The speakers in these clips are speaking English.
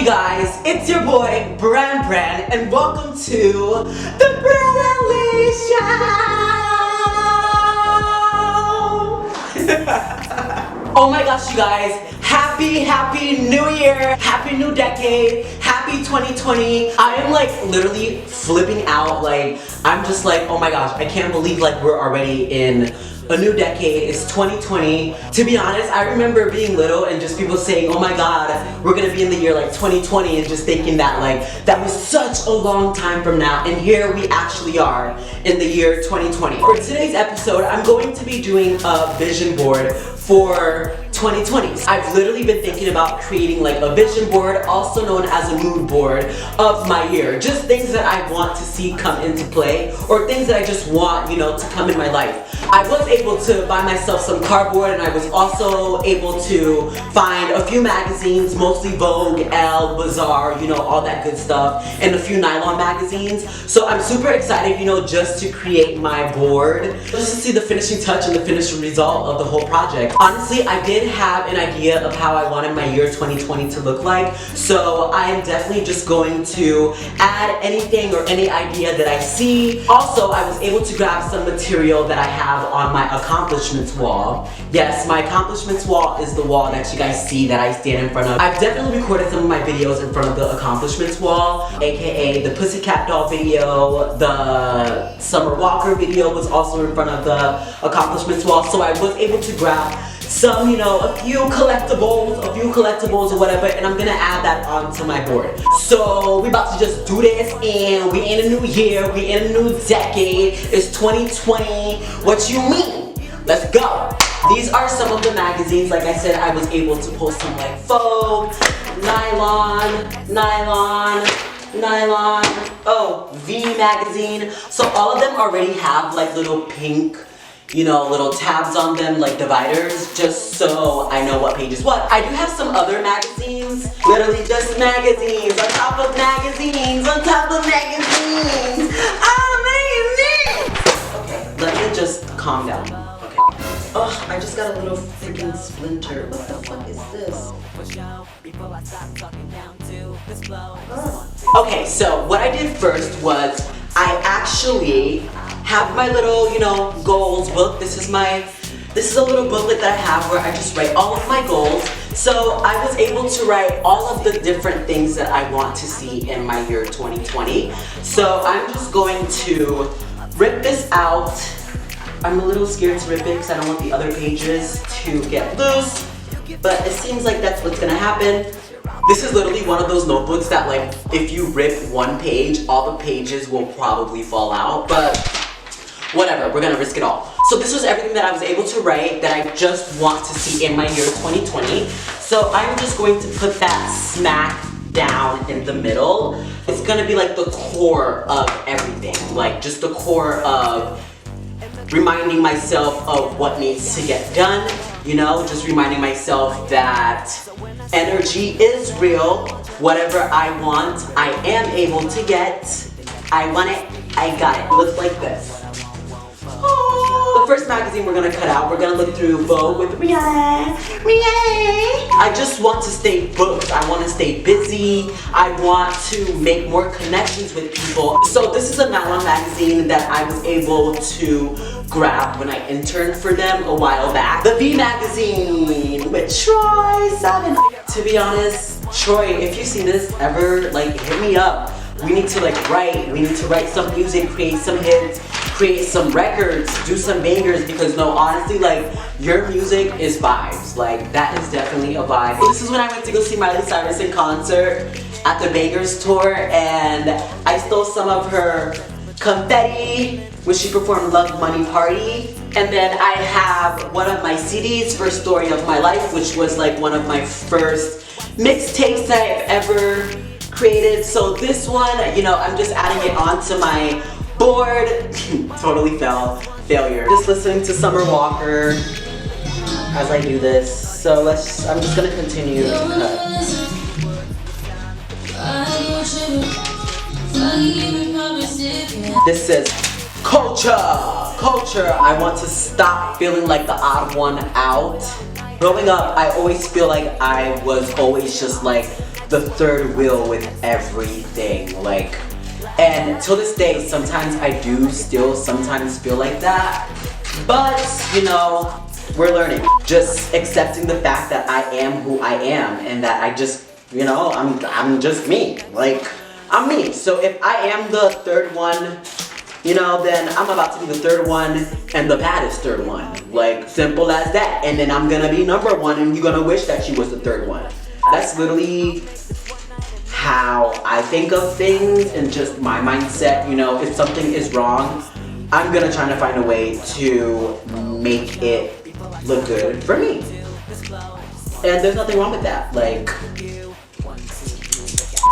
Guys, it's your boy Bran, and welcome to the Bran Show. Oh my gosh, you guys! Happy New Year! Happy new decade! Happy 2020! I am like literally flipping out. Like I'm just like, oh my gosh! I can't believe like we're already in a new decade. It's 2020. To be honest, I remember being little and just people saying, oh my god, we're gonna be in the year like 2020, and just thinking that like that was such a long time from now, and here we actually are in the year 2020. For today's episode, I'm going to be doing a vision board for 2020. I've literally been thinking about creating like a vision board, also known as a mood board, of my year. Just things that I want to see come into play, or things that I just want, you know, to come in my life. I was able to buy myself some cardboard, and I was also able to find a few magazines, mostly Vogue, Elle, Bazaar, you know, all that good stuff, and a few nylon magazines. So I'm super excited, you know, just to create my board, just to see the finishing touch and the finished result of the whole project. Honestly, I did have an idea of how I wanted my year 2020 to look like, so I am definitely just going to add anything or any idea that I see. Also, I was able to grab some material that I have on my accomplishments wall. Yes, my accomplishments wall is the wall that you guys see that I stand in front of. I've definitely recorded some of my videos in front of the accomplishments wall, aka the Pussycat Doll video, the Summer Walker video was also in front of the accomplishments wall, so I was able to grab some, you know, a few collectibles or whatever, and I'm gonna add that onto my board. So we about to just do this, and we in a new year, we in a new decade. It's 2020. What you mean? Let's go. These are some of the magazines. Like I said, I was able to pull some like Vogue, nylon, oh, V magazine. So all of them already have like little pink, you know, little tabs on them, like dividers, just so I know what page is what. I do have some other magazines, literally just magazines on top of magazines on top of magazines. Amazing! Okay, let me just calm down. Okay. Oh, I just got a little freaking splinter. What the fuck is this? Oh. Okay, so what I did first was I actually have my little, you know, goals book. This is a little booklet that I have where I just write all of my goals. So I was able to write all of the different things that I want to see in my year 2020. So I'm just going to rip this out. I'm a little scared to rip it because I don't want the other pages to get loose, but it seems like that's what's gonna happen. This is literally one of those notebooks that like, if you rip one page, all the pages will probably fall out, but whatever, we're gonna risk it all. So this was everything that I was able to write that I just want to see in my year 2020. So I'm just going to put that smack down in the middle. It's gonna be like the core of everything, like just the core of reminding myself of what needs to get done, you know, just reminding myself that energy is real. Whatever I want, I am able to get. I want it, I got it. Looks like this. The first magazine we're gonna cut out, we're gonna look through Vogue with Rihanna. I just want to stay booked. I want to stay busy. I want to make more connections with people. So this is a nylon magazine that I was able to grab when I interned for them a while back. The V magazine with Troy 7. To be honest, Troy, if you see this ever, like hit me up. We need to like write. We need to write some music, create some hits, create some records, do some bangers, because no, honestly, like your music is vibes. Like that is definitely a vibe. This is when I went to go see Miley Cyrus in concert at the Bangers tour, and I stole some of her confetti when she performed Love Money Party. And then I have one of my CDs for Story of My Life, which was like one of my first mixtapes that I've ever created. So this one, you know, I'm just adding it onto my board. Totally failure. Just listening to Summer Walker as I do this. So I'm just gonna continue to cut. This says, culture. I want to stop feeling like the odd one out. Growing up, I always feel like I was always just like the third wheel with everything. Like, and till this day, sometimes I do still sometimes feel like that. But, you know, we're learning. Just accepting the fact that I am who I am and that I just, you know, I'm just me. Like, I'm me. So if I am the third one, you know, then I'm about to be the third one and the baddest third one. Like, simple as that. And then I'm gonna be number one and you're gonna wish that you was the third one. That's literally how I think of things and just my mindset. You know, if something is wrong, I'm gonna try to find a way to make it look good for me. And there's nothing wrong with that. Like,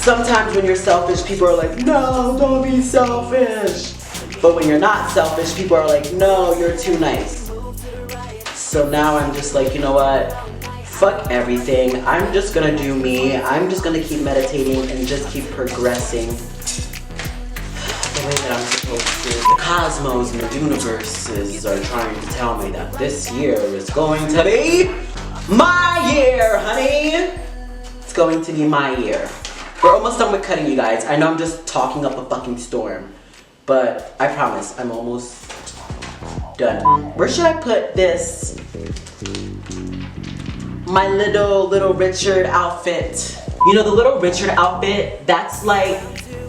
sometimes when you're selfish, people are like, no, don't be selfish. But when you're not selfish, people are like, no, you're too nice. So now I'm just like, you know what? Fuck everything. I'm just gonna do me. I'm just gonna keep meditating and just keep progressing the way that I'm supposed to. The cosmos and the universes are trying to tell me that this year is going to be my year, honey. It's going to be my year. We're almost done with cutting, you guys. I know I'm just talking up a fucking storm, but I promise I'm almost done. Where should I put this? My little Richard outfit. You know, the Little Richard outfit, that's like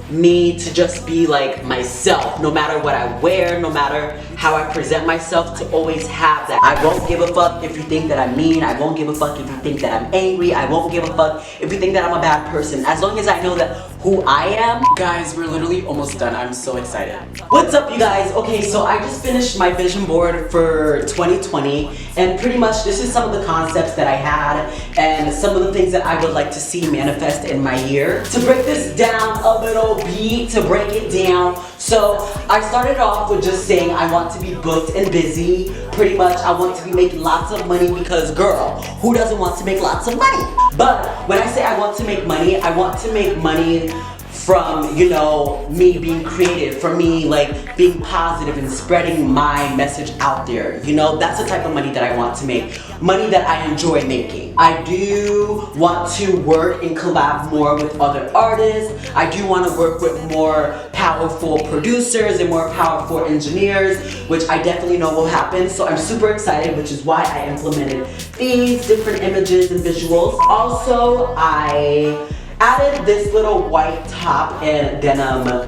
me to just be like myself, no matter what I wear, no matter how I present myself, to always have that. I won't give a fuck if you think that I'm mean. I won't give a fuck if you think that I'm angry. I won't give a fuck if you think that I'm a bad person. As long as I know that who I am. Guys, we're literally almost done. I'm so excited. What's up, you guys? Okay, so I just finished my vision board for 2020, and pretty much this is some of the concepts that I had and some of the things that I would like to see manifest in my year. To break this down a little bit, to break it down, so I started off with just saying I want to be booked and busy. Pretty much I want to be making lots of money because, girl, who doesn't want to make lots of money? But when I say I want to make money, I want to make money from, you know, me being creative, from me like being positive and spreading my message out there. You know, that's the type of money that I want to make. Money that I enjoy making. I do want to work and collab more with other artists. I do want to work with more powerful producers and more powerful engineers, which I definitely know will happen. So I'm super excited, which is why I implemented these different images and visuals. Also, I added this little white top and denim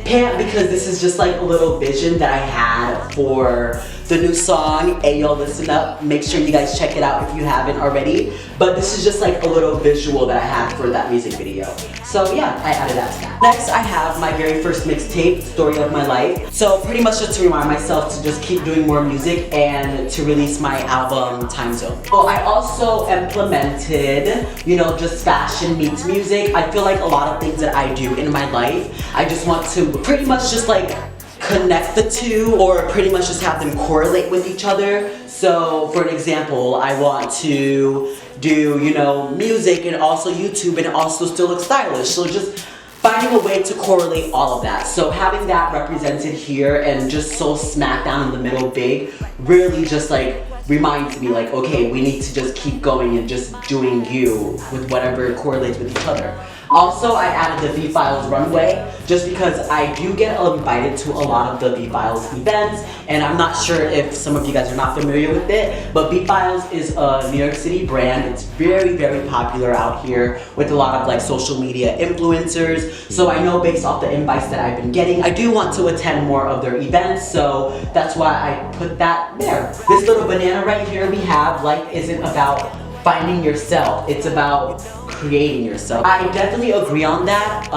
pant because this is just like a little vision that I had for the new song, Ayo Listen Up. Make sure you guys check it out if you haven't already. But this is just like a little visual that I had for that music video. So yeah, I added that to that. Next, I have my very first mixtape, Story of My Life. So pretty much just to remind myself to just keep doing more music and to release my album, Time Zone. So I also implemented, you know, just fashion meets music. I feel like a lot of things that I do in my life, I just want to pretty much just like connect the two, or pretty much just have them correlate with each other. So for an example, I want to do, you know, music and also YouTube and also still look stylish. So just finding a way to correlate all of that. So having that represented here and just so smack down in the middle big really just like reminds me like, okay, we need to just keep going and just doing you with whatever correlates with each other. Also, I added the V-Files runway just because I do get invited to a lot of the V-Files events, and I'm not sure if some of you guys are not familiar with it, but V-Files is a New York City brand. It's very, very popular out here with a lot of like social media influencers. So I know based off the invites that I've been getting, I do want to attend more of their events, so that's why I put that there. This little banana right here we have, life isn't about finding yourself, it's about creating yourself. I definitely agree on that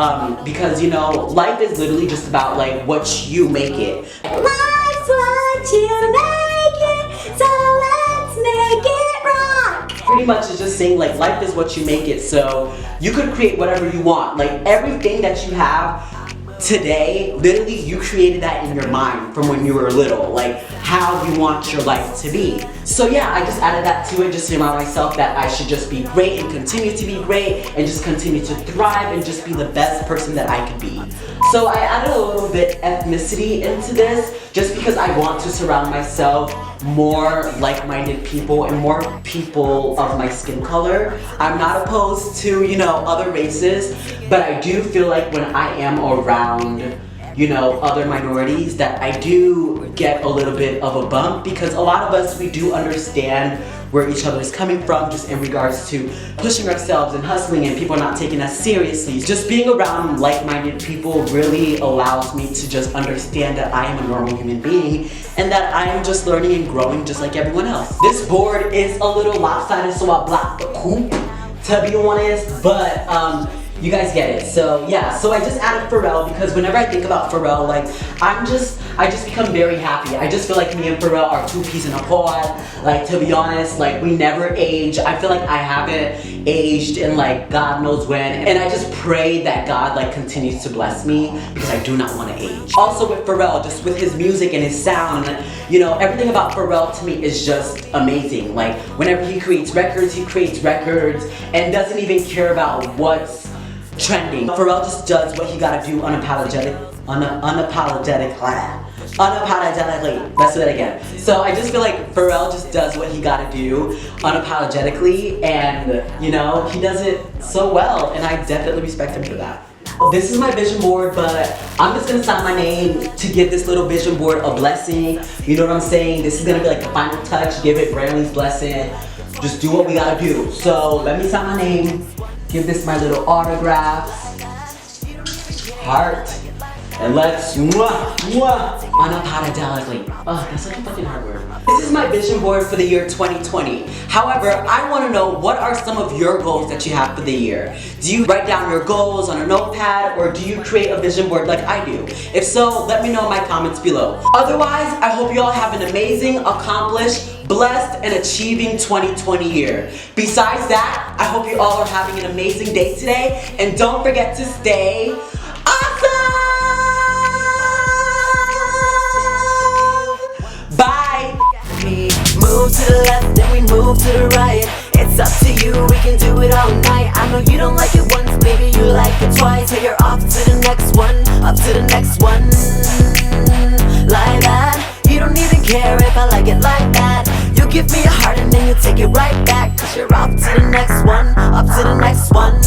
because, you know, life is literally just about like what you make it. Life's what you make it, so let's make it rock. pretty much is just saying like life is what you make it. So you could create whatever you want. Like everything that you have today, literally you created that in your mind from when you were little, like how you want your life to be. So yeah, I just added that to it just to remind myself that I should just be great and continue to be great and just continue to thrive and just be the best person that I could be. So I added a little bit ethnicity into this just because I want to surround myself more like-minded people and more people of my skin color. I'm not opposed to, you know, other races, but I do feel like when I am around, you know, other minorities that I do get a little bit of a bump because a lot of us, we do understand where each other is coming from just in regards to pushing ourselves and hustling and people not taking us seriously. Just being around like-minded people really allows me to just understand that I am a normal human being and that I am just learning and growing just like everyone else. This board is a little lopsided, so I blocked the coupe, to be honest, but you guys get it. So yeah, so I just added Pharrell because whenever I think about Pharrell, like I just become very happy. I just feel like me and Pharrell are two peas in a pod. Like, to be honest, like we never age. I feel like I haven't aged in like God knows when, and I just pray that God like continues to bless me because I do not want to age. Also with Pharrell, just with his music and his sound, you know, everything about Pharrell to me is just amazing. Like whenever he creates records and doesn't even care about what's trending. Pharrell just does what he gotta do unapologetically. Let's do that again. So I just feel like Pharrell just does what he gotta do unapologetically, and you know, he does it so well, and I definitely respect him for that. This is my vision board, but I'm just gonna sign my name to give this little vision board a blessing. You know what I'm saying? This is gonna be like the final touch. Give it Brantley's blessing. Just do what we gotta do. So let me sign my name. Give this my little autograph, heart, and let's unapologetically. Oh, that's such a fucking hard word. This is my vision board for the year 2020. However, I want to know what are some of your goals that you have for the year. Do you write down your goals on a notepad or do you create a vision board like I do? If so, let me know in my comments below. Otherwise, I hope you all have an amazing, accomplished, blessed, and achieving 2020 year. Besides that, I hope you all are having an amazing day today, and don't forget to stay awesome! Bye! We move to the left, then we move to the right. It's up to you, we can do it all night. I know you don't like it once, baby, you like it twice. So you're off to the next one, up to the next one. Like that, you don't even care if I like it like that. You give me a heart and then you take it right back, 'cause you're off to the next one, up to the next one.